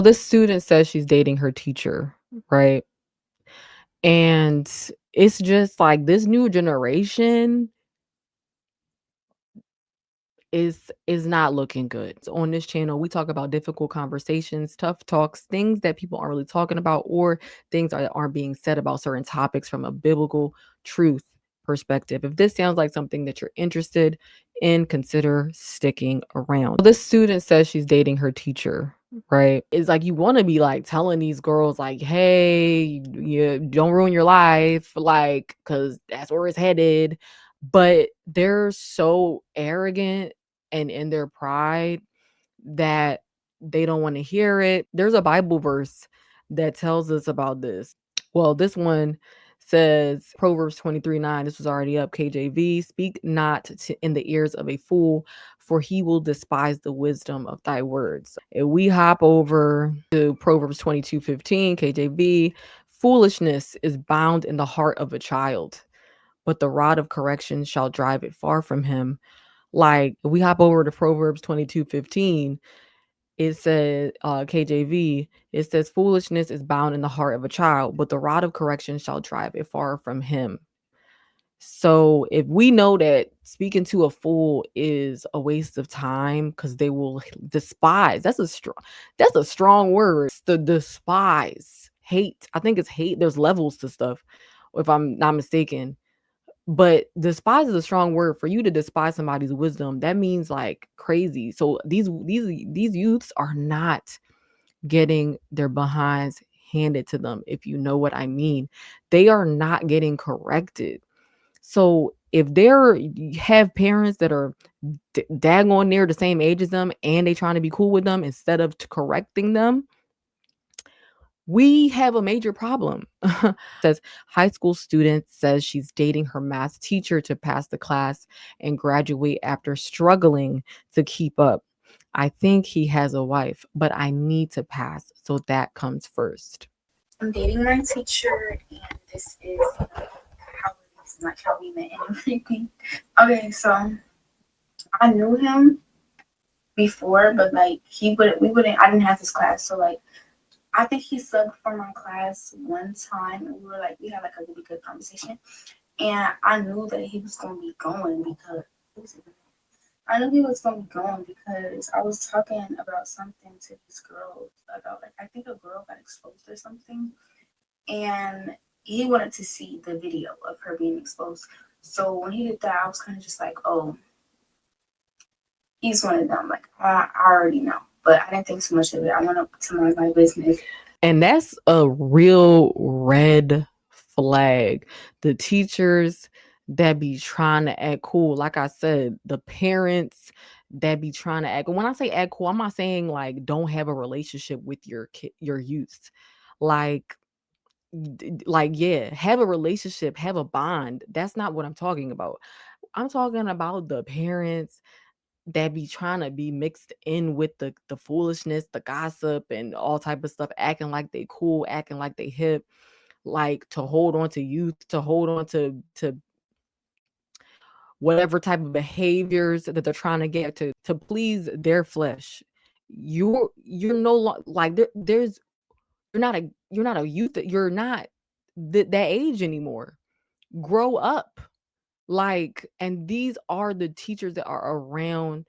This student says she's dating her teacher, right? And it's just like this new generation is not looking good. So on this channel, we talk about difficult conversations, tough talks, things that people aren't really talking about, or things that aren't being said about certain topics from a biblical truth perspective. If this sounds like something that you're interested in, consider sticking around. This student says she's dating her teacher, right? It's like you want to be like telling these girls, like, hey, you don't ruin your life, like, because that's where it's headed. But they're so arrogant and in their pride that they don't want to hear it. There's a Bible verse that tells us about this. Well, this one says Proverbs 23:9. This was already up, KJV. Speak not in the ears of a fool, for he will despise the wisdom of thy words. If we hop over to Proverbs 22:15, KJV, foolishness is bound in the heart of a child, but the rod of correction shall drive it far from him. Like, if we hop over to Proverbs 22:15, it says, KJV, it says, foolishness is bound in the heart of a child, but the rod of correction shall drive it far from him. So if we know that speaking to a fool is a waste of time because they will despise, that's a strong word. It's the despise, hate. I think it's hate. There's levels to stuff, if I'm not mistaken. But despise is a strong word. For you to despise somebody's wisdom, that means like crazy. So these youths are not getting their behinds handed to them, if you know what I mean. They are not getting corrected. So if they're have parents that are daggone near the same age as them and they trying to be cool with them instead of correcting them, we have a major problem. Says high school student says she's dating her math teacher to pass the class and graduate after struggling to keep up. I think he has a wife, but I need to pass, so that comes first. I'm dating my teacher, and this is how it is, like how we met and everything. Okay, so I knew him before, but like we wouldn't. I didn't have his class, so like I think he subbed for my class one time, and we had like a really good conversation, and I knew that he was gonna be going because I knew he was gonna be going because I was talking about something to this girl about like I think a girl got exposed or something, and he wanted to see the video of her being exposed. So when he did that, I was kind of just like, oh, he's one of them. Like I already know, but I didn't think so much of it. I went up to my business. And that's a real red flag. The teachers that be trying to act cool, like I said, the parents that be trying to act. When I say act cool, I'm not saying like don't have a relationship with your kid, your youth. Like like yeah, have a relationship, have a bond. That's not what I'm talking about. I'm talking about the parents that be trying to be mixed in with the foolishness, the gossip, and all type of stuff, acting like they cool, acting like they hip, like to hold on to youth, to hold on to whatever type of behaviors that they're trying to get to please their flesh. You're no like you're not a youth, you're not that age anymore. Grow up. Like, and these are the teachers that are around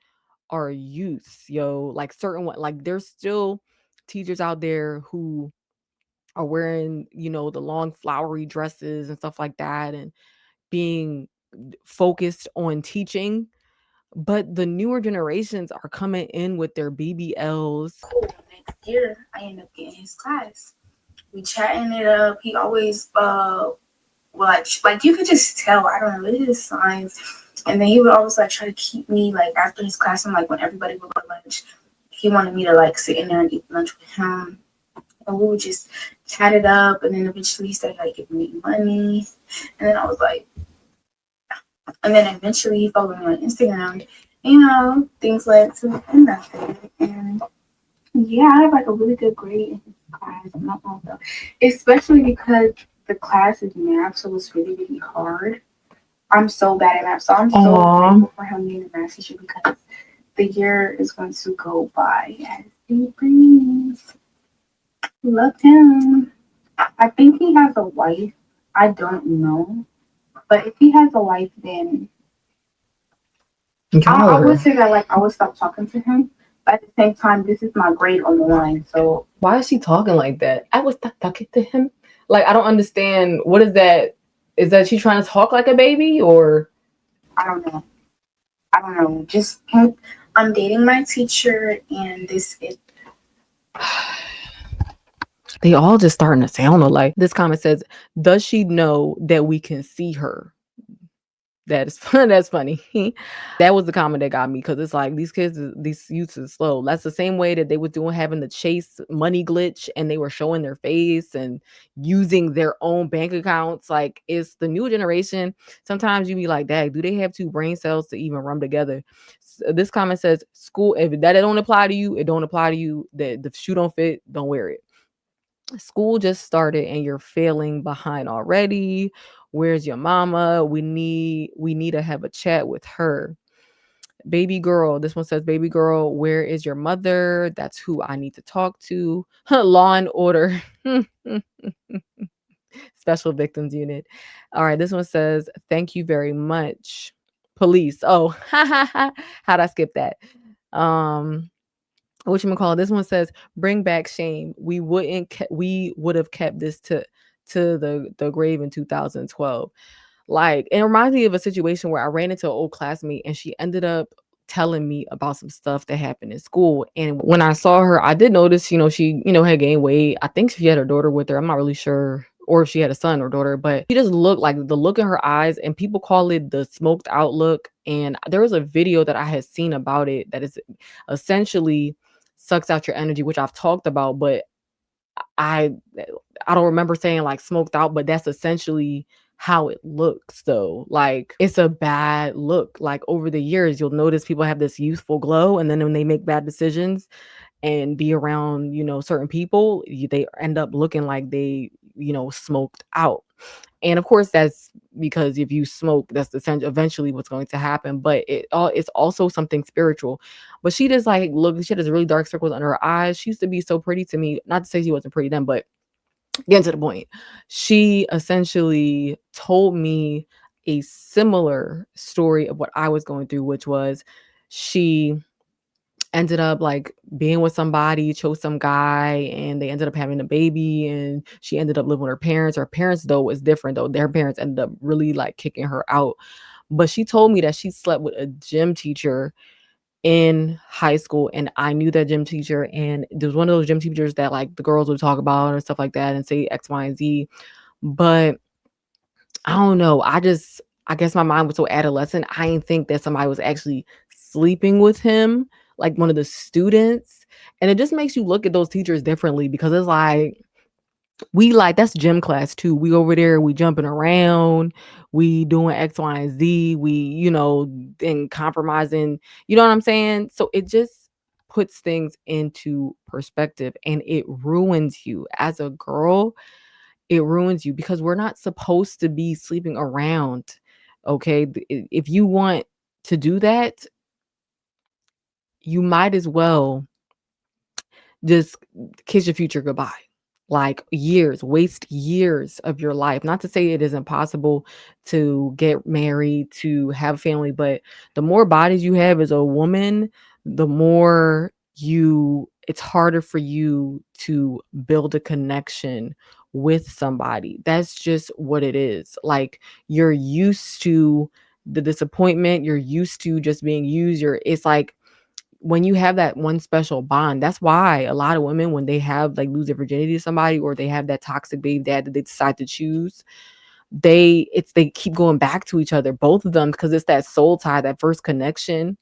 our youths, yo. Like certain one, like there's still teachers out there who are wearing, the long flowery dresses and stuff like that and being focused on teaching. But the newer generations are coming in with their BBLs. Cool. Next year, I ended up getting his class. We chatting it up. He always like you could just tell. I don't know. It's his signs. And then he would always like try to keep me like after his class and like when everybody would go to lunch, he wanted me to like sit in there and eat lunch with him. And we would just chat it up, and then eventually he started like giving me money, and then I was like, and then eventually he followed me on Instagram. Things led to nothing, and yeah, I have like a really good grade in his class. I'm not gonna though, especially because the class is math, so it's really really hard. I'm so bad at math, so I'm so grateful for him being a math teacher because the year is going to go by as it breeze. left him. I think he has a wife. I don't know. But if he has a wife, then I would say that like I would stop talking to him. But at the same time, this is my grade on the line. So Why is she talking like that? I was talking to him. Like, I don't understand. What is that? Is that she trying to talk like a baby, or I don't know. I don't know. Just I'm dating my teacher, and this is they all just starting to sound alike? This comment says, "Does she know that we can see her?" That is fun. That's funny. That was the comment that got me because it's like these kids, these youths is slow. That's the same way that they were doing having the Chase money glitch and they were showing their face and using their own bank accounts. Like it's the new generation. Sometimes you be like, "Dad, do they have two brain cells to even run together?" This comment says, "School. If that don't apply to you, it don't apply to you. That the shoe don't fit, don't wear it." School just started and you're failing behind already. Where's your mama? We need to have a chat with her. Baby girl, this one says, baby girl, where is your mother? That's who I need to talk to. Law and order. Special victims unit. All right, this one says, thank you very much. Police. Oh, how'd I skip that? What you call it? This one says, bring back shame. We would have kept this to the grave in 2012. Like, it reminds me of a situation where I ran into an old classmate and she ended up telling me about some stuff that happened in school. And when I saw her, I did notice, she, had gained weight. I think she had her daughter with her. I'm not really sure. Or if she had a son or daughter, but she just looked like the look in her eyes, and people call it the smoked out look. And there was a video that I had seen about it that is essentially sucks out your energy, which I've talked about, but I I don't remember saying like smoked out, but that's essentially how it looks though. Like it's a bad look. Like over the years, you'll notice people have this youthful glow, and then when they make bad decisions and be around, certain people, they end up looking like they, smoked out. And of course, that's because if you smoke, that's eventually what's going to happen. But it's also something spiritual. But she just like look, she had this really dark circles under her eyes. She used to be so pretty to me. Not to say she wasn't pretty then, but getting to the point, she essentially told me a similar story of what I was going through, which was she ended up like being with somebody, chose some guy, and they ended up having a baby, and she ended up living with her parents. Her parents though was different though. Their parents ended up really like kicking her out. But she told me that she slept with a gym teacher in high school, and I knew that gym teacher, and there was one of those gym teachers that like the girls would talk about and stuff like that and say X, Y, and Z. But I don't know. I guess my mind was so adolescent. I didn't think that somebody was actually sleeping with him, like one of the students. And it just makes you look at those teachers differently because it's like, we like, that's gym class too. We over there, we jumping around, we doing X, Y, and Z, we, and compromising, you know what I'm saying? So it just puts things into perspective and it ruins you as a girl. It ruins you because we're not supposed to be sleeping around. Okay. If you want to do that, you might as well just kiss your future goodbye. Like waste years of your life. Not to say it is impossible to get married, to have a family, but the more bodies you have as a woman, the more it's harder for you to build a connection with somebody. That's just what it is. Like you're used to the disappointment, you're used to just being used. It's like when you have that one special bond, that's why a lot of women, when they have like lose their virginity to somebody or they have that toxic baby dad that they decide to choose, they keep going back to each other, both of them, because it's that soul tie, that first connection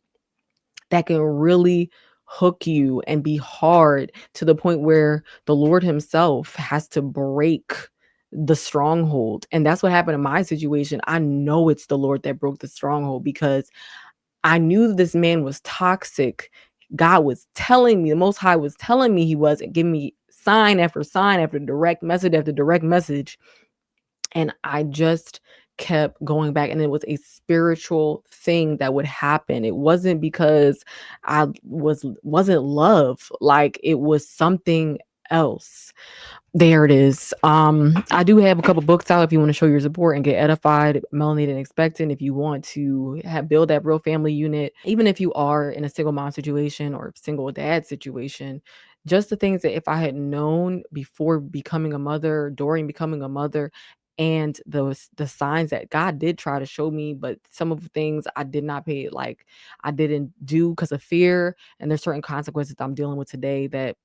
that can really hook you and be hard to the point where the Lord himself has to break the stronghold. And that's what happened in my situation. I know it's the Lord that broke the stronghold because I knew this man was toxic. God was telling me, the Most High was telling me he was, and giving me sign after direct message after direct message. And I just kept going back, and it was a spiritual thing that would happen. It wasn't because I wasn't love. Like it was something else? There it is. I do have a couple books out if you want to show your support and get edified, melanated and expectant. If you want to build that real family unit, even if you are in a single mom situation or single dad situation, just the things that if I had known before becoming a mother, during becoming a mother, and the signs that God did try to show me, but some of the things I did not pay, like I didn't do because of fear, and there's certain consequences I'm dealing with today that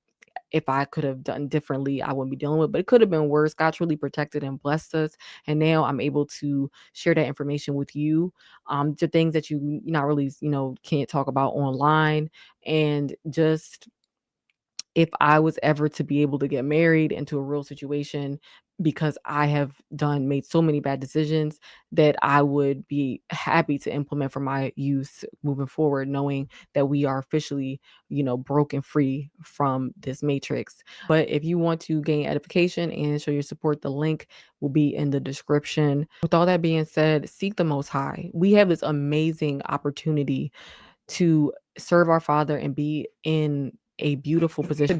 if I could have done differently, I wouldn't be dealing with, but it could have been worse. God truly protected and blessed us. And now I'm able to share that information with you. To things that you not really, can't talk about online. And just if I was ever to be able to get married into a real situation, because I have made so many bad decisions, that I would be happy to implement for my youth moving forward, knowing that we are officially, broken free from this matrix. But if you want to gain edification and show your support, the link will be in the description. With all that being said, seek the Most High. We have this amazing opportunity to serve our Father and be in a beautiful position,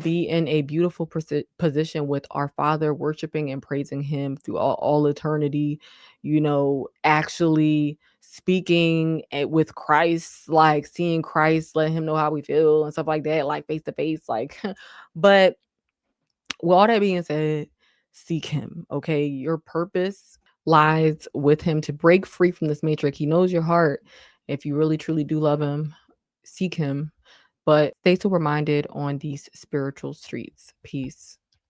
position with our Father, worshiping and praising Him through all eternity, actually speaking with Christ, like seeing Christ, letting Him know how we feel and stuff like that, like face to face, like, but with all that being said, seek Him, okay? Your purpose lies with Him to break free from this matrix. He knows your heart. If you really truly do love Him, seek Him. But stay so reminded on these spiritual streets. Peace.